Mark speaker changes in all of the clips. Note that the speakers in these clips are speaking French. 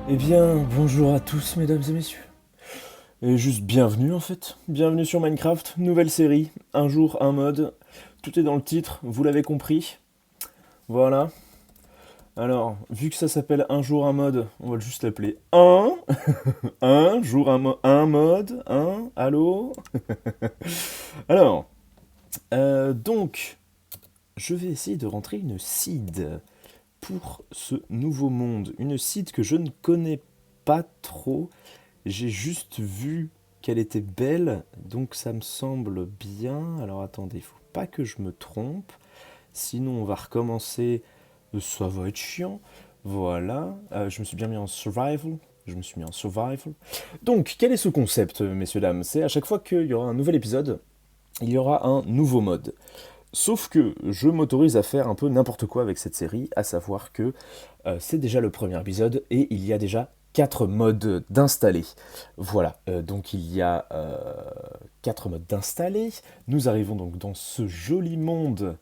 Speaker 1: Eh bien, bonjour à tous, mesdames et messieurs. Et juste bienvenue en fait. Bienvenue sur Minecraft, nouvelle série, un jour, un mode. Tout est dans le titre, vous l'avez compris. Voilà. Alors, vu que ça s'appelle un jour, un mode, on va juste l'appeler un jour, un mode, allô. Alors, donc, je vais essayer de rentrer une seed pour ce nouveau monde. Une seed que je ne connais pas trop. J'ai juste vu qu'elle était belle, donc ça me semble bien. Alors attendez, faut pas que je me trompe. Sinon on va recommencer. Ça va être chiant. Voilà. Je me suis bien mis en survival. Je me suis mis en survival. Donc, quel est ce concept, messieurs, dames? C'est à chaque fois qu'il y aura un nouvel épisode, il y aura un nouveau mode. Sauf que je m'autorise à faire un peu n'importe quoi avec cette série, à savoir que c'est déjà le premier épisode et il y a déjà 4 modes d'installer. Voilà, donc il y a 4 modes d'installer. Nous arrivons donc dans ce joli monde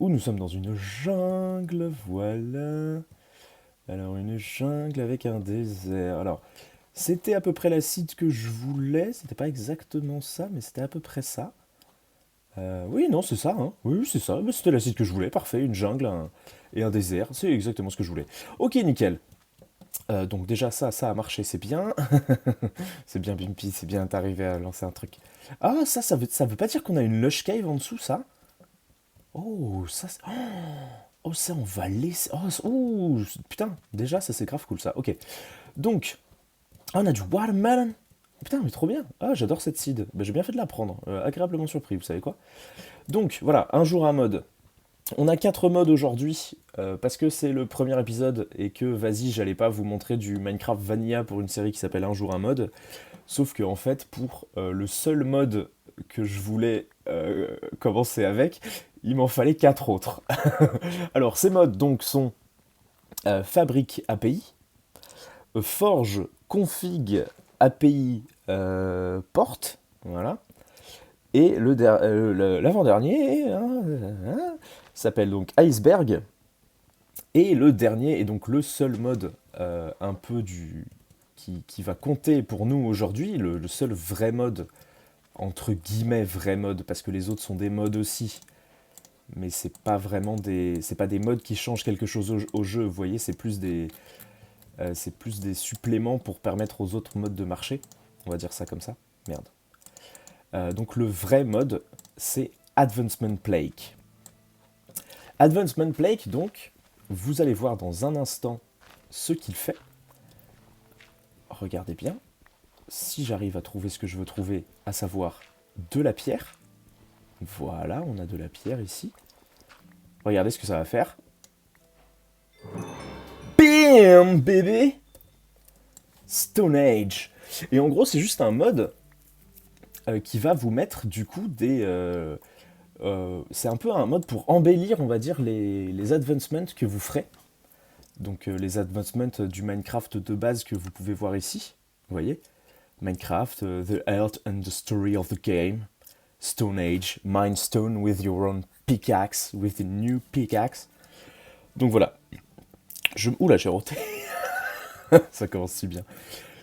Speaker 1: où nous sommes dans une jungle, voilà. Alors une jungle avec un désert. Alors c'était à peu près la site que je voulais, c'était pas exactement ça, mais c'était à peu près ça. Oui, non, c'est ça, hein. Oui, c'est ça. Mais c'était la site que je voulais. Parfait, une jungle et un désert. C'est exactement ce que je voulais. Ok, nickel. Donc déjà ça a marché, c'est bien. C'est bien, Bimpy, c'est bien, t'es arrivé à lancer un truc. Ah, ça veut pas dire qu'on a une lush cave en dessous, ça? Oh, ça, oh, ça, on va laisser. Putain, déjà, ça c'est grave cool, ça. Ok. Donc, on a du watermelon. Putain, mais trop bien. Ah, j'adore cette seed. Bah, j'ai bien fait de la prendre. Agréablement surpris, vous savez quoi. Donc, voilà, un jour un mode. On a 4 modes aujourd'hui, parce que c'est le premier épisode et que, vas-y, j'allais pas vous montrer du Minecraft Vanilla pour une série qui s'appelle Un jour un mode. Sauf que, en fait, pour le seul mode que je voulais commencer avec, il m'en fallait 4 autres. Alors, ces modes, donc, sont Fabrique API, Forge Config API Porte, voilà. Et l'avant-dernier s'appelle donc Iceberg. Et le dernier est donc le seul mode un peu qui va compter pour nous aujourd'hui, le seul vrai mode, entre guillemets vrai mode, parce que les autres sont des modes aussi, mais c'est pas des modes qui changent quelque chose au jeu, vous voyez, c'est plus des suppléments pour permettre aux autres modes de marcher, on va dire ça comme ça, merde. Donc le vrai mode, c'est Advancement Plague. Advancement Plague, donc, vous allez voir dans un instant ce qu'il fait. Regardez bien, si j'arrive à trouver ce que je veux trouver, à savoir de la pierre. Voilà, on a de la pierre ici. Regardez ce que ça va faire. BAM, bébé. Stone Age. Et en gros, c'est juste un mode qui va vous mettre du coup c'est un peu un mode pour embellir, on va dire, les advancements que vous ferez. Donc les advancements du Minecraft de base que vous pouvez voir ici. Vous voyez, Minecraft, the art and the story of the game. Stone Age, Mine Stone with your own pickaxe, with a new pickaxe. Donc voilà. Oula, j'ai roté. Ça commence si bien.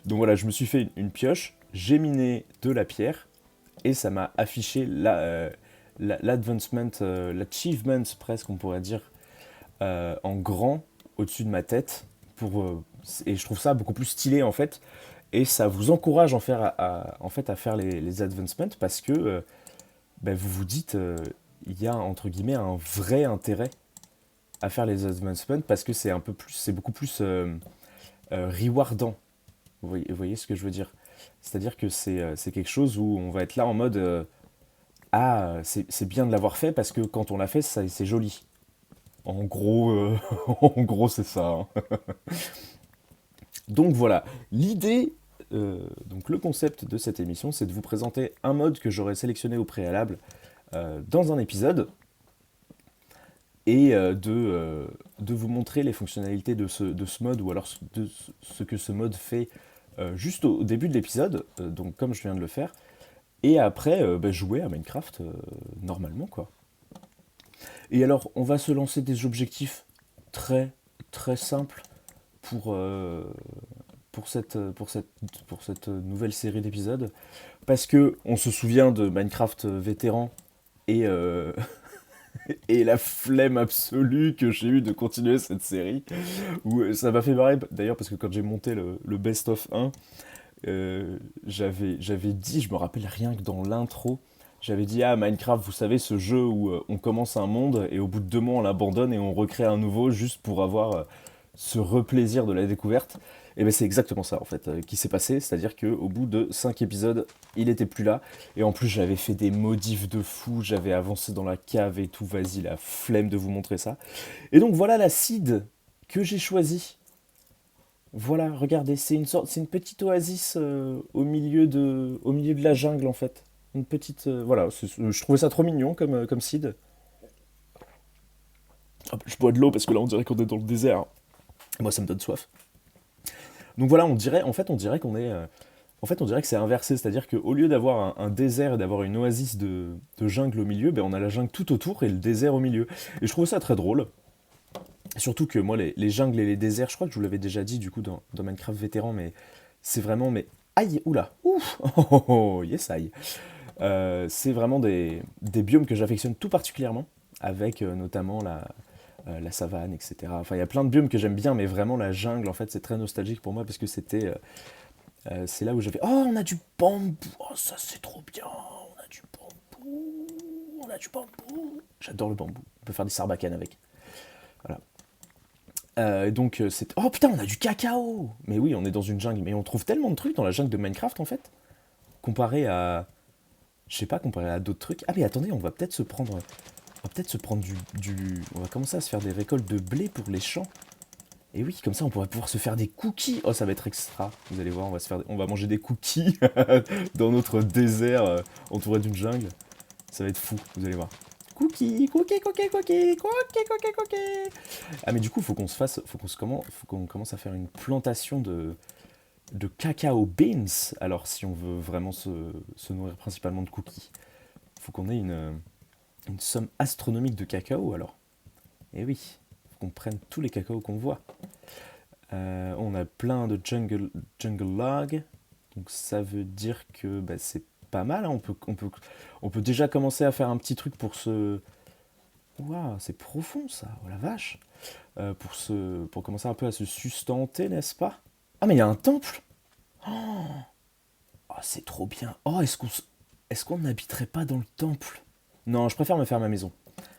Speaker 1: Donc voilà, je me suis fait une pioche, j'ai miné de la pierre, et ça m'a affiché l'advancement, l'achievement presque, on pourrait dire, en grand au-dessus de ma tête. Et je trouve ça beaucoup plus stylé en fait. Et ça vous encourage en fait, à faire les advancements parce que ben, vous vous dites, il y a entre guillemets un vrai intérêt à faire les advancements parce que c'est beaucoup plus rewardant. Vous voyez ce que je veux dire? C'est-à-dire que c'est quelque chose où on va être là en mode ah, c'est bien de l'avoir fait parce que quand on l'a fait, c'est joli. En gros, en gros c'est ça, hein. Donc voilà, l'idée, donc le concept de cette émission, c'est de vous présenter un mode que j'aurais sélectionné au préalable dans un épisode et de vous montrer les fonctionnalités de ce mode ou alors de ce que ce mode fait juste au début de l'épisode, donc comme je viens de le faire, et après bah, jouer à Minecraft normalement quoi. Et alors on va se lancer des objectifs très très simples. pour, pour, cette, pour, cette, pour cette nouvelle série d'épisodes. Parce que on se souvient de Minecraft vétéran et, et la flemme absolue que j'ai eue de continuer cette série. Où ça m'a fait marrer d'ailleurs parce que quand j'ai monté le Best of 1, j'avais dit, je me rappelle rien que dans l'intro, j'avais dit, ah, Minecraft, vous savez, ce jeu où on commence un monde et au bout de 2 mois on l'abandonne et on recrée un nouveau juste pour avoir ce replaisir de la découverte. Et bien c'est exactement ça en fait qui s'est passé, c'est-à-dire qu'au bout de 5 épisodes, il était plus là. Et en plus j'avais fait des modifs de fou, j'avais avancé dans la cave et tout, vas-y, la flemme de vous montrer ça. Et donc voilà la seed que j'ai choisie. Voilà, regardez, c'est une petite oasis au milieu de la jungle en fait. Une petite, voilà, je trouvais ça trop mignon comme seed. Hop, je bois de l'eau parce que là on dirait qu'on est dans le désert. Moi ça me donne soif. Donc voilà, on dirait qu'on est, en fait on dirait que c'est inversé, c'est-à-dire qu'au lieu d'avoir un désert et d'avoir une oasis de jungle au milieu, ben on a la jungle tout autour et le désert au milieu. Et je trouve ça très drôle. Surtout que moi, les jungles et les déserts, je crois que je vous l'avais déjà dit du coup dans Minecraft vétéran, mais c'est vraiment. Mais aïe, oula, ouf, oh, oh, oh, yes, aïe. C'est vraiment des biomes que j'affectionne tout particulièrement, avec notamment la savane, etc. Enfin, il y a plein de biomes que j'aime bien, mais vraiment la jungle, en fait, c'est très nostalgique pour moi parce que c'est là où j'avais. Oh, on a du bambou, oh, ça c'est trop bien, on a du bambou, on a du bambou. J'adore le bambou, on peut faire des sarbacanes avec. Voilà. Donc c'est... Oh putain, on a du cacao. Mais oui, on est dans une jungle. Mais on trouve tellement de trucs dans la jungle de Minecraft, en fait. Comparé à... Je sais pas, comparé à d'autres trucs. Ah mais attendez, on va peut-être se prendre... On va peut-être se prendre On va commencer à se faire des récoltes de blé pour les champs. Et oui, comme ça, on pourrait pouvoir se faire des cookies. Oh, ça va être extra. Vous allez voir, on va manger des cookies dans notre désert entouré d'une jungle. Ça va être fou, vous allez voir. Cookies, cookies, cookies, cookies, cookies, cookies, cookies. Ah mais du coup, faut qu'on commence à faire une plantation de cacao beans. Alors si on veut vraiment se nourrir principalement de cookies, faut qu'on ait une somme astronomique de cacao alors. Et oui, faut qu'on prenne tous les cacaos qu'on voit. On a plein de jungle log, donc ça veut dire que bah, c'est pas mal. Hein. On peut déjà commencer à faire un petit truc pour se... Waouh, c'est profond ça, oh la vache. Pour commencer un peu à se sustenter, n'est-ce pas? Ah mais il y a un temple. Oh, c'est trop bien. Oh, est-ce qu'on n'habiterait pas dans le temple? Non, je préfère me faire ma maison.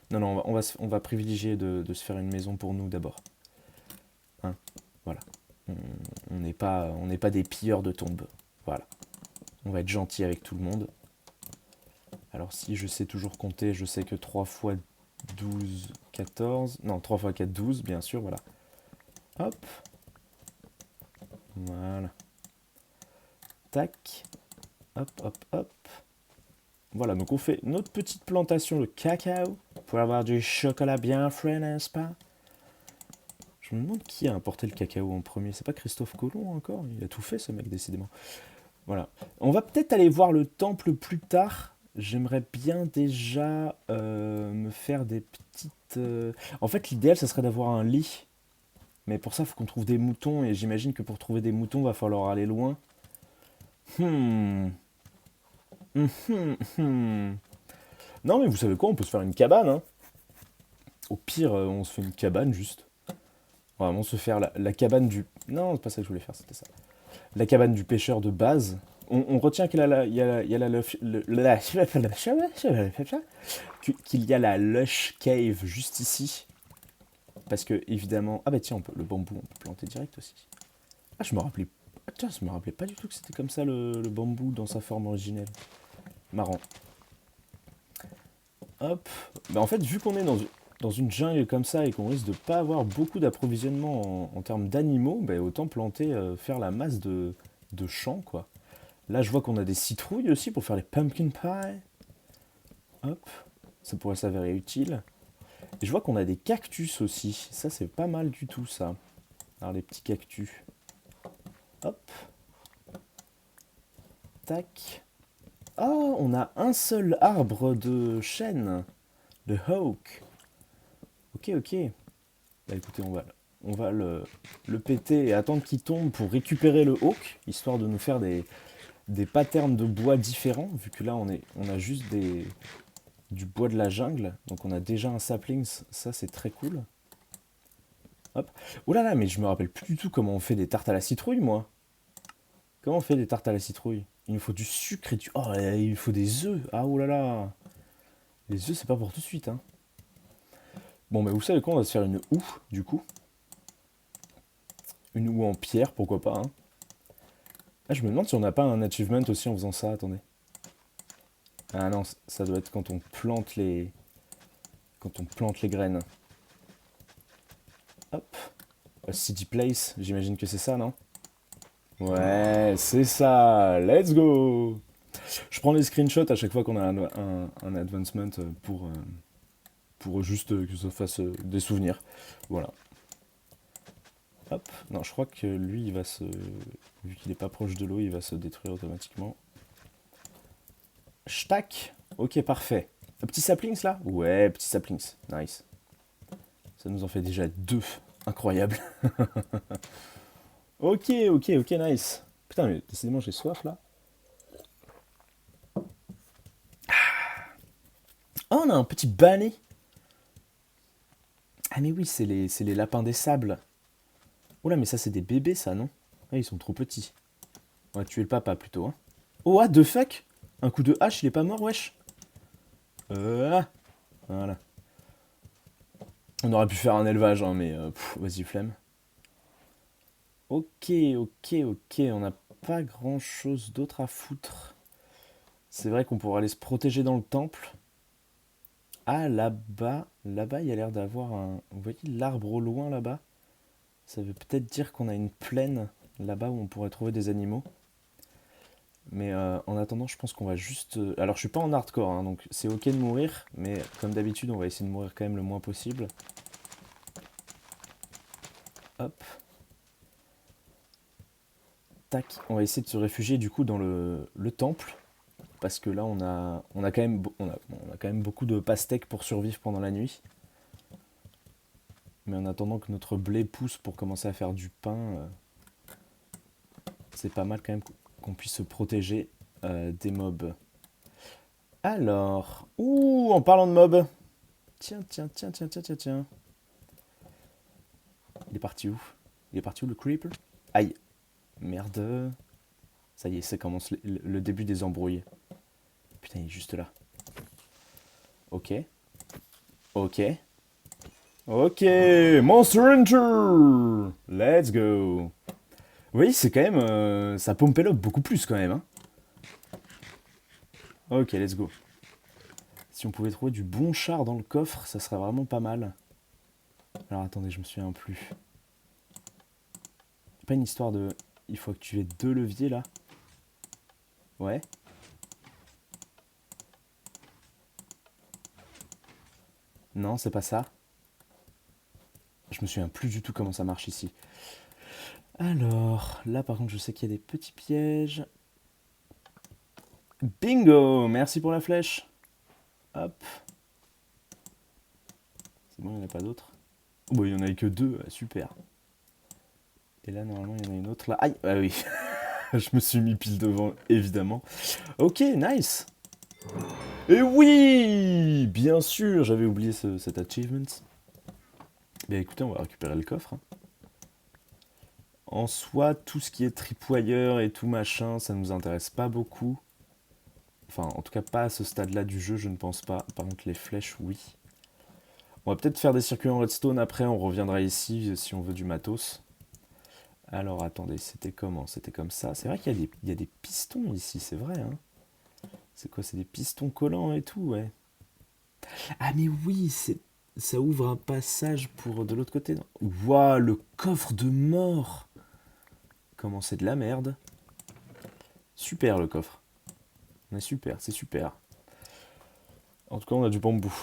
Speaker 1: Non, non, on va privilégier de se faire une maison pour nous d'abord. Hein, voilà. On on n'est pas des pilleurs de tombes. Voilà. On va être gentil avec tout le monde. Alors si je sais toujours compter, je sais que 3 fois 12, 14... Non, 3 fois 4, 12, bien sûr, voilà. Hop. Voilà. Tac. Hop, hop, hop. Voilà, donc on fait notre petite plantation de cacao pour avoir du chocolat bien frais, n'est-ce pas? Je me demande qui a importé le cacao en premier. C'est pas Christophe Colomb encore? Il a tout fait ce mec, décidément. Voilà. On va peut-être aller voir le temple plus tard. J'aimerais bien déjà me faire des petites... En fait, l'idéal, ça serait d'avoir un lit. Mais pour ça, il faut qu'on trouve des moutons. Et j'imagine que pour trouver des moutons, va falloir aller loin. Hmm. Hmm. Non, mais vous savez quoi, on peut se faire une cabane. Hein. Au pire, on se fait une cabane juste. On va vraiment se faire la cabane du... Non, c'est pas ça que je voulais faire, c'était ça. La cabane du pêcheur de base. On retient qu'il y a qu'il y a la lush cave juste ici. Parce que, évidemment... Ah bah tiens, le bambou, on peut planter direct aussi. Ah, je me rappelais... Ah, tiens, je me rappelais pas du tout que c'était comme ça le bambou dans sa forme originelle. Marrant. Hop. Bah en fait, vu qu'on est dans une jungle comme ça et qu'on risque de pas avoir beaucoup d'approvisionnement en termes d'animaux, bah autant planter, faire la masse de champs, quoi. Là, je vois qu'on a des citrouilles aussi pour faire les pumpkin pie. Hop. Ça pourrait s'avérer utile. Et je vois qu'on a des cactus aussi. Ça, c'est pas mal du tout, ça. Alors, les petits cactus. Hop. Tac. Oh, on a un seul arbre de chêne. Le oak. Ok, ok. Bah écoutez, On va le péter et attendre qu'il tombe pour récupérer le hawk, histoire de nous faire des patterns de bois différents, vu que là on a juste du bois de la jungle, donc on a déjà un saplings, ça c'est très cool. Hop. Oh là là, mais je me rappelle plus du tout comment on fait des tartes à la citrouille, moi. Comment on fait des tartes à la citrouille? Il nous faut du sucre et du... Oh, il nous faut des œufs. Ah, oh là là. Les œufs, c'est pas pour tout de suite, hein. Bon, mais vous savez quoi, on va se faire une houe, du coup. Une houe en pierre, pourquoi pas, hein. Ah, je me demande si on n'a pas un achievement aussi en faisant ça, attendez. Ah non, ça doit être quand on plante les... Quand on plante les graines. Hop. City Place, j'imagine que c'est ça, non? Ouais, c'est ça. Let's go. Je prends les screenshots à chaque fois qu'on a un advancement pour juste que ça fasse des souvenirs. Voilà. Hop. Non, je crois que lui, il va se... Vu qu'il n'est pas proche de l'eau, il va se détruire automatiquement. Shtack. Ok, parfait. Un petit saplings là? Ouais, petit saplings. Nice. Ça nous en fait déjà 2. Incroyable. Ok, ok, ok, nice. Putain, mais décidément, j'ai soif là. Oh, on a un petit balai. Ah mais oui, c'est les lapins des sables. Oula, mais ça c'est des bébés ça, non? Ah, ils sont trop petits. On va tuer le papa plutôt, hein. Oh, what the fuck? Un coup de hache, il est pas mort, wesh? Ah, voilà. On aurait pu faire un élevage, hein, mais vas-y, flemme. Ok, ok, ok, on n'a pas grand-chose d'autre à foutre. C'est vrai qu'on pourrait aller se protéger dans le temple. Ah, là-bas, il y a l'air d'avoir un... Vous voyez l'arbre au loin, là-bas? Ça veut peut-être dire qu'on a une plaine, là-bas, où on pourrait trouver des animaux. Mais en attendant, je pense qu'on va juste... Alors, je suis pas en hardcore, hein, donc c'est ok de mourir, mais comme d'habitude, on va essayer de mourir quand même le moins possible. Hop. Tac. On va essayer de se réfugier du coup dans le temple, parce que là, on a quand même, on a quand même beaucoup de pastèques pour survivre pendant la nuit. Mais en attendant que notre blé pousse pour commencer à faire du pain, c'est pas mal quand même qu'on puisse se protéger des mobs. Alors, ouh, en parlant de mobs, tiens, tiens, tiens, tiens, tiens, tiens, tiens. Il est parti où? Il est parti où le creeper? Aïe, merde. Ça y est, ça commence le début des embrouilles. Putain, il est juste là. Ok, ok, ok, Monster Hunter! Let's go! Oui, c'est quand même... ça pompait up beaucoup plus quand même, hein. Ok, let's go. Si on pouvait trouver du bon char dans le coffre, ça serait vraiment pas mal. Alors attendez, je me souviens plus. Pas une histoire de... Il faut que tu aies 2 leviers là. Ouais. Non, c'est pas ça. Je me souviens plus du tout comment ça marche ici. Alors, là par contre, je sais qu'il y a des petits pièges. Bingo! Merci pour la flèche. Hop. C'est bon, il n'y en a pas d'autres. Oh, bah, il n'y en a que 2, super. Et là, normalement, il y en a une autre là. Aïe! Ah oui. Je me suis mis pile devant, évidemment. Ok, nice! Et oui! Bien sûr, j'avais oublié cet achievement. Bien écoutez, on va récupérer le coffre, hein. En soi, tout ce qui est tripwire et tout machin, ça nous intéresse pas beaucoup. Enfin, en tout cas, pas à ce stade-là du jeu, je ne pense pas. Par contre, les flèches, oui. On va peut-être faire des circuits en redstone après, on reviendra ici si on veut du matos. Alors, attendez, c'était comment? C'était comme ça. C'est vrai qu'il y a des pistons ici, c'est vrai, hein. C'est quoi? C'est des pistons collants et tout, ouais. Ah, mais oui, ça ouvre un passage pour de l'autre côté. Waouh, le coffre de mort! Comment c'est de la merde. Super le coffre. Mais super, c'est super. En tout cas, on a du bambou.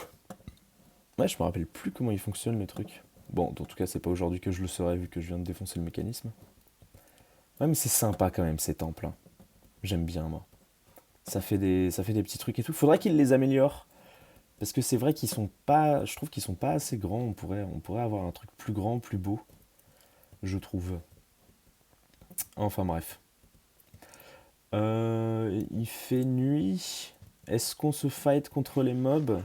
Speaker 1: Ouais, je me rappelle plus comment il fonctionne les trucs. Bon, en tout cas, c'est pas aujourd'hui que je le saurai vu que je viens de défoncer le mécanisme. Ouais, mais c'est sympa quand même ces temples, hein. J'aime bien, moi. Ça fait des petits trucs et tout. Faudrait qu'ils les améliorent. Parce que c'est vrai qu'ils sont pas. Je trouve qu'ils sont pas assez grands. On pourrait avoir un truc plus grand, plus beau. je trouve. Enfin bref. Il fait nuit. Est-ce qu'on se fight contre les mobs?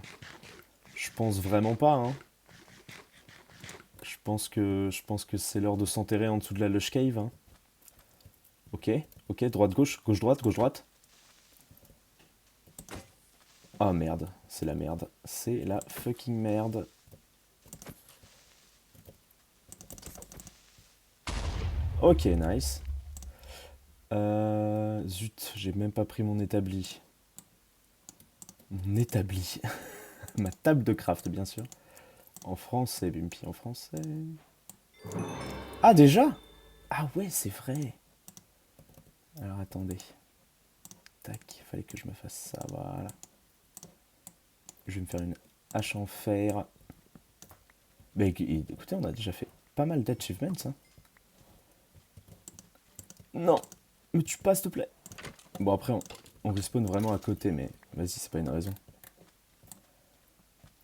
Speaker 1: Je pense vraiment pas, hein. Je pense que c'est l'heure de s'enterrer en dessous de la Lush Cave, hein. Ok, ok, droite-gauche, gauche-droite, gauche-droite. Ah merde, c'est la merde. C'est la fucking merde. Ok, nice. Zut, j'ai même pas pris mon établi. Mon établi. Ma table de craft, bien sûr. En français, Bumpy, en français. Ah, déjà? Ah ouais, c'est vrai. Alors attendez. Tac, il fallait que je me fasse ça, voilà. Je vais me faire une hache en fer. Mais écoutez, on a déjà fait pas mal d'achievements, hein. Non, me tue pas, s'il te plaît. Bon, après, on respawn vraiment à côté, mais vas-y, c'est pas une raison.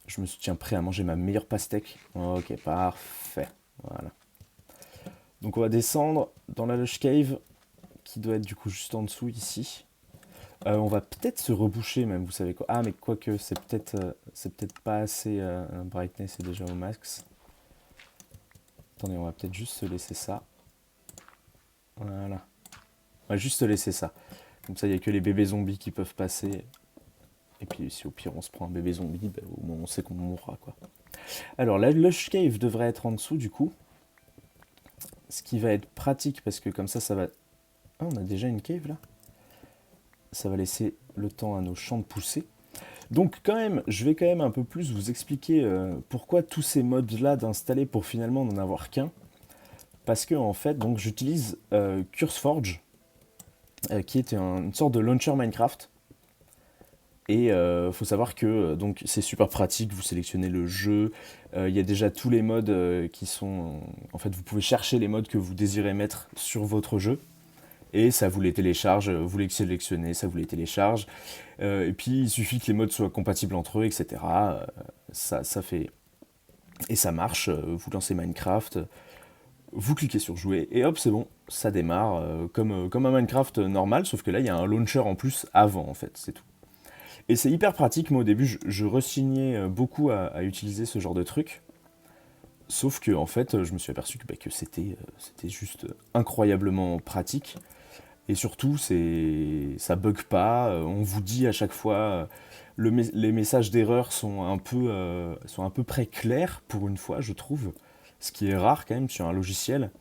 Speaker 1: Je me tiens prêt à manger ma meilleure pastèque. Ok, parfait. Voilà. Donc on va descendre dans la Lush Cave, qui doit être du coup juste en dessous ici. On va peut-être se reboucher même, vous savez quoi. Ah mais quoique, c'est peut-être pas assez... brightness est déjà au max. Attendez, on va peut-être juste se laisser ça. Voilà. On va juste se laisser ça. Comme ça, il n'y a que les bébés zombies qui peuvent passer. Et puis si au pire on se prend un bébé zombie, bah, au moins on sait qu'on mourra quoi. Alors la Lush Cave devrait être en dessous du coup. Ce qui va être pratique parce que comme ça va... Ah, on a déjà une cave là. Ça va laisser le temps à nos champs de pousser. Donc quand même, je vais quand même un peu plus vous expliquer pourquoi tous ces modes là d'installer pour finalement n'en avoir qu'un. Parce que en fait, donc j'utilise CurseForge, qui est une sorte de launcher Minecraft. Et faut savoir que donc c'est super pratique, vous sélectionnez le jeu, il y a déjà tous les modes qui sont... En fait, vous pouvez chercher les modes que vous désirez mettre sur votre jeu, et ça vous les télécharge, vous les sélectionnez, ça vous les télécharge, et puis il suffit que les modes soient compatibles entre eux, etc. Ça fait... Et ça marche, vous lancez Minecraft, vous cliquez sur jouer, et hop, c'est bon, ça démarre, comme un Minecraft normal, sauf que là, il y a un launcher en plus avant, en fait, c'est tout. Et c'est hyper pratique. Moi, au début, je rechignais beaucoup à utiliser ce genre de truc. Sauf que, en fait, je me suis aperçu que c'était juste incroyablement pratique. Et surtout, ça bug pas. On vous dit à chaque fois, les messages d'erreur sont à peu près clairs pour une fois, je trouve. Ce qui est rare quand même sur un logiciel.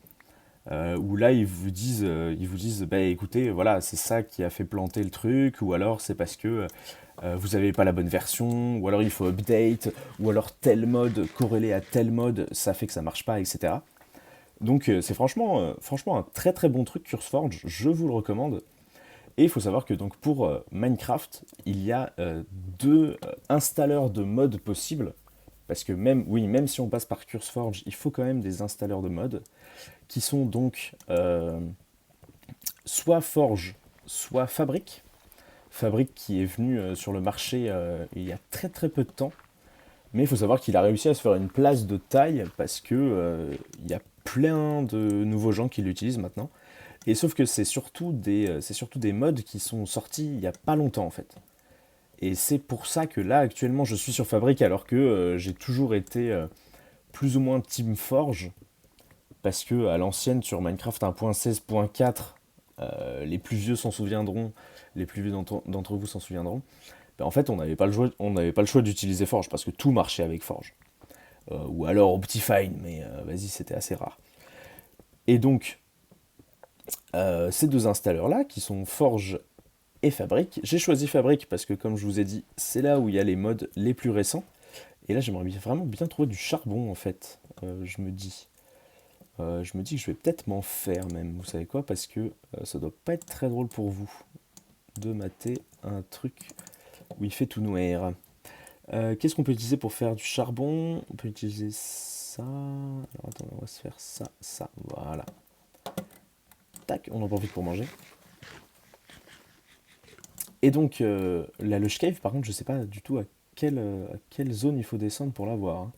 Speaker 1: Où là ils vous disent bah écoutez voilà c'est ça qui a fait planter le truc, ou alors c'est parce que vous n'avez pas la bonne version, ou alors il faut update, ou alors tel mode corrélé à tel mode ça fait que ça marche pas, etc. Donc c'est franchement un très très bon truc CurseForge, je vous le recommande. Et il faut savoir que donc pour Minecraft il y a deux installeurs de modes possibles, parce que même si on passe par CurseForge il faut quand même des installeurs de modes qui sont donc soit Forge, soit Fabric. Fabric qui est venu sur le marché il y a très très peu de temps. Mais il faut savoir qu'il a réussi à se faire une place de taille parce que il y a plein de nouveaux gens qui l'utilisent maintenant. Et sauf que c'est surtout des mods qui sont sortis il y a pas longtemps en fait. Et c'est pour ça que là actuellement je suis sur Fabric alors que j'ai toujours été plus ou moins Team Forge, parce que à l'ancienne sur Minecraft 1.16.4, les plus vieux s'en souviendront, les plus vieux d'entre vous s'en souviendront. Ben, en fait, on n'avait pas le choix d'utiliser Forge parce que tout marchait avec Forge. Ou alors Optifine, mais vas-y, c'était assez rare. Et donc, ces deux installeurs-là, qui sont Forge et Fabric, j'ai choisi Fabric parce que, comme je vous ai dit, c'est là où il y a les mods les plus récents. Et là, j'aimerais vraiment bien trouver du charbon, en fait, je me dis. Je me dis que je vais peut-être m'en faire même, vous savez quoi, parce que ça doit pas être très drôle pour vous de mater un truc où il fait tout noir. Qu'est-ce qu'on peut utiliser pour faire du charbon? On peut utiliser ça. Alors attendez, on va se faire ça, ça, voilà. Tac, on en profite pour manger. Et donc, la Lush Cave, par contre, je sais pas du tout à quelle zone il faut descendre pour la voir, hein.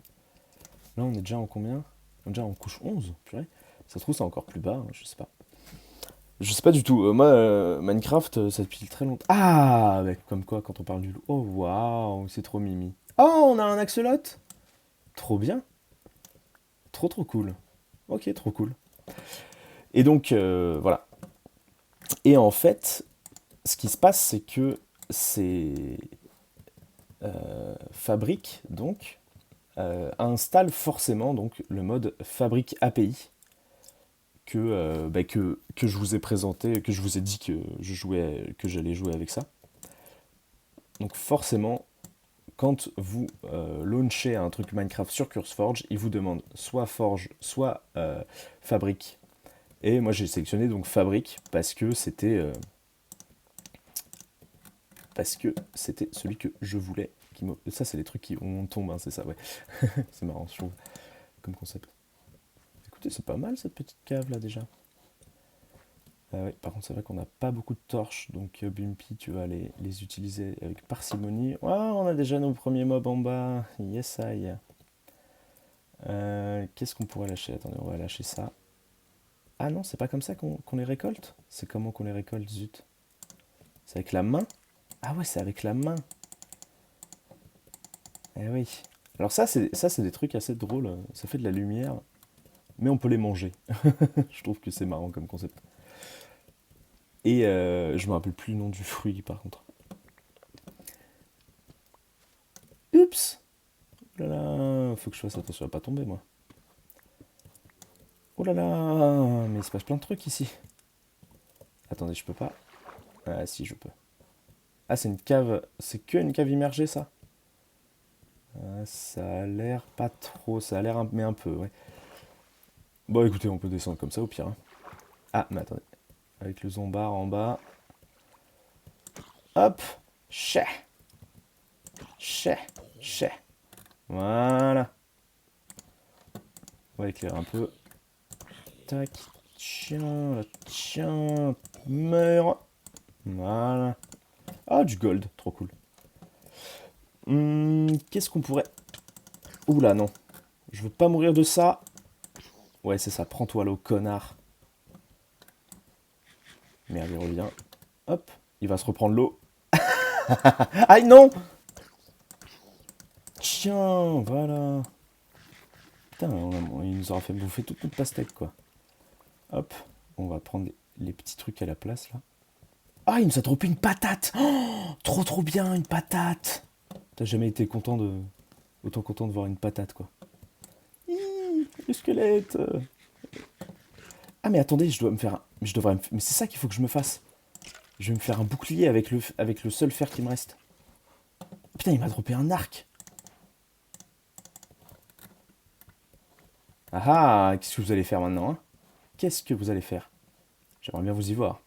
Speaker 1: Là, on est déjà en combien? On est déjà en couche 11, purée. Ça se trouve, c'est encore plus bas, hein, je sais pas. Je sais pas du tout. Moi, Minecraft, ça depuis très longtemps. Ah, ouais, comme quoi, quand on parle du loup. Oh, waouh, c'est trop mimi. Oh, on a un axolot. Trop bien. Trop, trop cool. Ok, trop cool. Et donc, voilà. Et en fait, ce qui se passe, c'est que ces fabriques, donc, installent forcément donc, le mode fabrique API que je vous ai présenté, que je vous ai dit que j'allais jouer avec ça. Donc forcément, quand vous launchez un truc Minecraft sur CurseForge, il vous demande soit Forge, soit Fabrique. Et moi j'ai sélectionné donc Fabrique parce que c'était celui que je voulais. Ça c'est les trucs qui on tombe, hein, c'est ça, ouais. C'est marrant, je trouve, comme concept. Écoutez, c'est pas mal cette petite cave là déjà. Ouais, par contre, c'est vrai qu'on n'a pas beaucoup de torches, donc Bumpy, tu vas les utiliser avec parcimonie. Oh, on a déjà nos premiers mobs en bas. Yes, I. Qu'est-ce qu'on pourrait lâcher? Attendez, on va lâcher ça. Ah non, c'est pas comme ça qu'on les récolte? C'est comment qu'on les récolte, zut? C'est avec la main? Ah ouais, c'est avec la main. Eh oui. Alors ça, c'est des trucs assez drôles. Ça fait de la lumière, mais on peut les manger. Je trouve que c'est marrant comme concept. Et je me rappelle plus le nom du fruit, par contre. Oups! Oh là là, faut que je fasse attention à pas tomber, moi. Oh là là, mais il se passe plein de trucs ici. Attendez, je peux pas. Ah si, je peux. Ah, c'est une cave. C'est que une cave immergée, ça? Ah, ça a l'air pas trop. Ça a l'air mais un peu, ouais. Bon, écoutez, on peut descendre comme ça au pire, hein. Ah, mais attendez. Avec le zombard en bas. Hop! Chais! Chais! Chais! Voilà. On va éclairer un peu. Tac. Tiens, tiens. Meurs. Voilà. Ah, du gold. Trop cool. Qu'est-ce qu'on pourrait... Oula, non. Je veux pas mourir de ça. Ouais, c'est ça. Prends-toi l'eau, connard. Merde, il revient. Hop. Il va se reprendre l'eau. Aïe, non! Tiens, voilà. Putain, il nous aura fait bouffer toute notre pastèque, quoi. Hop. On va prendre les petits trucs à la place, là. Ah, il nous a droppé une patate! Oh, trop, trop bien, une patate! T'as jamais été autant content de voir une patate, quoi. Le squelette! Ah, mais attendez, je dois me faire un... Mais c'est ça qu'il faut que je me fasse. Je vais me faire un bouclier avec le seul fer qui me reste. Putain, il m'a droppé un arc. Ah ah, qu'est-ce que vous allez faire maintenant, hein? Qu'est-ce que vous allez faire? J'aimerais bien vous y voir.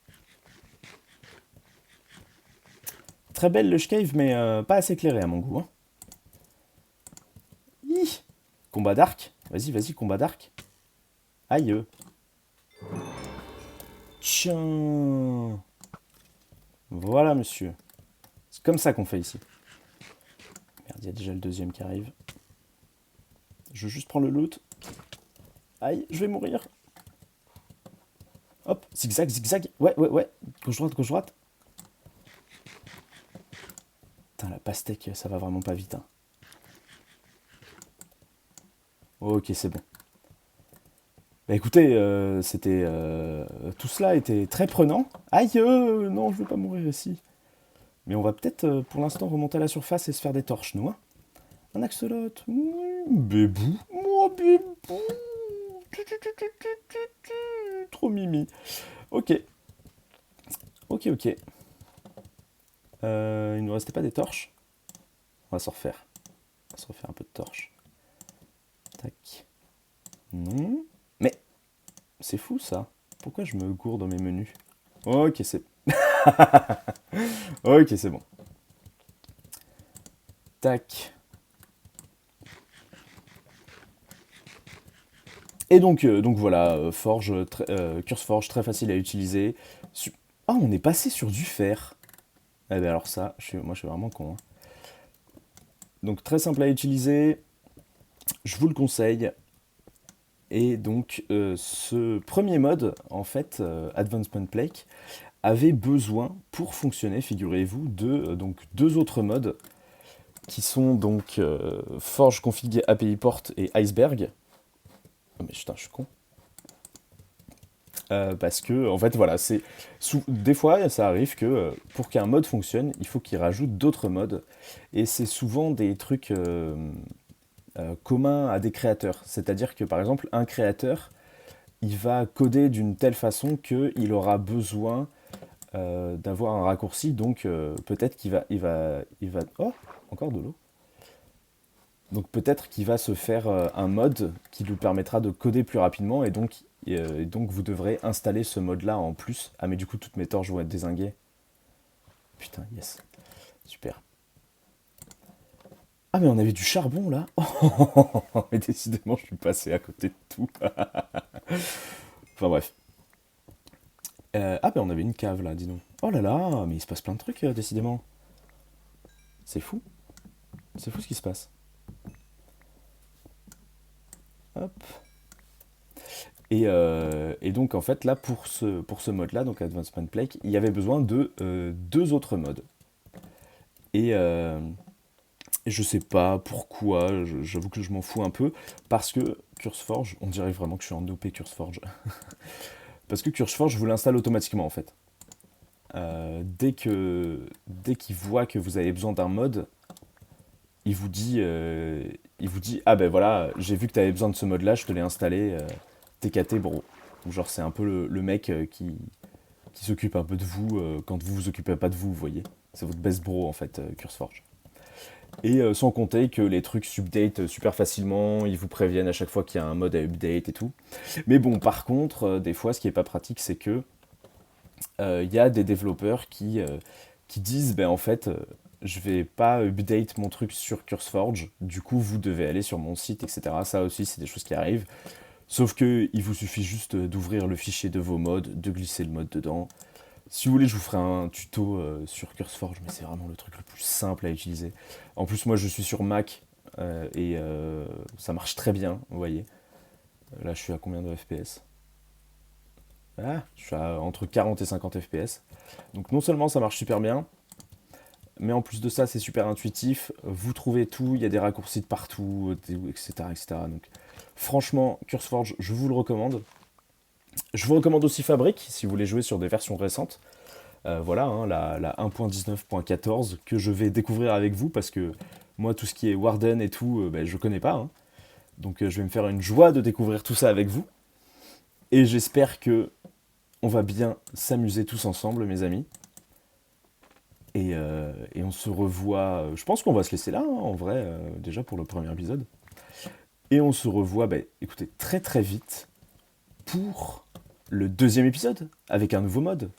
Speaker 1: Très belle le cave, mais pas assez éclairé à mon goût, hein. Hi. Combat d'arc. Vas-y, vas-y, combat d'arc. Aïe. Tiens. Voilà, monsieur. C'est comme ça qu'on fait ici. Merde, il y a déjà le deuxième qui arrive. Je veux juste prendre le loot. Aïe, je vais mourir. Hop, zigzag, zigzag. Ouais, ouais, ouais. Gauche, droite, gauche, droite. Putain, la pastèque, ça va vraiment pas vite, hein. Ok, c'est bon. Bah écoutez, tout cela était très prenant. Aïe, non, je veux pas mourir ici. Mais on va peut-être, pour l'instant, remonter à la surface et se faire des torches, nous, hein. Un axolot. Bébou. Oh, bébou. Trop mimi. Ok. Ok, ok. Il nous restait pas des torches. On va se refaire. On va se refaire un peu de torches. Tac. Non. Mais, c'est fou ça. Pourquoi je me gourde dans mes menus? Ok, c'est... ok, c'est bon. Tac. Et donc voilà, CurseForge, très facile à utiliser. Ah, on est passé sur du fer. Eh ben alors ça, moi je suis vraiment con, hein. Donc très simple à utiliser, je vous le conseille. Et donc ce premier mode, en fait, Advancement Plague, avait besoin, pour fonctionner, figurez-vous, de donc deux autres modes qui sont donc Forge Config API Port et Iceberg. Oh mais putain, je suis con. Parce que, en fait, voilà, des fois, ça arrive que pour qu'un mode fonctionne, il faut qu'il rajoute d'autres modes. Et c'est souvent des trucs communs à des créateurs. C'est-à-dire que, par exemple, un créateur, il va coder d'une telle façon qu'il aura besoin d'avoir un raccourci. Donc, peut-être qu'il va. Oh, encore de l'eau. Donc peut-être qu'il va se faire un mode qui lui permettra de coder plus rapidement et donc vous devrez installer ce mode-là en plus. Ah mais du coup toutes mes torches vont être dézinguées. Putain, yes. Super. Ah mais on avait du charbon là. Oh, mais décidément je suis passé à côté de tout. Enfin bref. Ah ben on avait une cave là, dis donc. Oh là là, mais il se passe plein de trucs décidément. C'est fou. C'est fou ce qui se passe. Hop. Et donc en fait là pour ce mode-là, donc Advancement Plague, il y avait besoin de deux autres modes. Et je sais pas pourquoi, j'avoue que je m'en fous un peu, parce que CurseForge, on dirait vraiment que je suis en OP CurseForge. Parce que CurseForge vous l'installe automatiquement en fait. Dès qu'il voit que vous avez besoin d'un mode, il vous dit ah ben voilà, j'ai vu que tu avais besoin de ce mode-là, je te l'ai installé, TKT bro. Genre c'est un peu le mec qui s'occupe un peu de vous quand vous vous occupez pas de vous, vous voyez. C'est votre best bro en fait, CurseForge. Et sans compter que les trucs s'update super facilement, ils vous préviennent à chaque fois qu'il y a un mode à update et tout. Mais bon, par contre, des fois, ce qui est pas pratique, c'est que il y a des développeurs qui disent, ben en fait, je vais pas update mon truc sur CurseForge, du coup, vous devez aller sur mon site, etc. Ça aussi, c'est des choses qui arrivent. Sauf que il vous suffit juste d'ouvrir le fichier de vos modes, de glisser le mode dedans. Si vous voulez, je vous ferai un tuto sur CurseForge, mais c'est vraiment le truc le plus simple à utiliser. En plus, moi, je suis sur Mac et ça marche très bien, vous voyez. Là, je suis à combien de FPS? Ah, je suis à entre 40 et 50 FPS. Donc non seulement ça marche super bien, mais en plus de ça, c'est super intuitif. Vous trouvez tout, il y a des raccourcis de partout, etc., etc. Donc franchement, CurseForge, je vous le recommande. Je vous recommande aussi Fabric, si vous voulez jouer sur des versions récentes. Voilà, hein, la 1.19.14 que je vais découvrir avec vous parce que moi, tout ce qui est Warden et tout, ben, je connais pas. Hein. Donc je vais me faire une joie de découvrir tout ça avec vous. Et j'espère que on va bien s'amuser tous ensemble, mes amis. Et on se revoit. Je pense qu'on va se laisser là, hein, en vrai, déjà pour le premier épisode. Et on se revoit, ben, écoutez, très très vite pour le deuxième épisode avec un nouveau mode.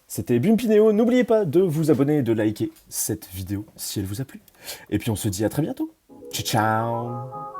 Speaker 1: C'était Bumpinéo, n'oubliez pas de vous abonner et de liker cette vidéo si elle vous a plu. Et puis on se dit à très bientôt. Ciao ciao.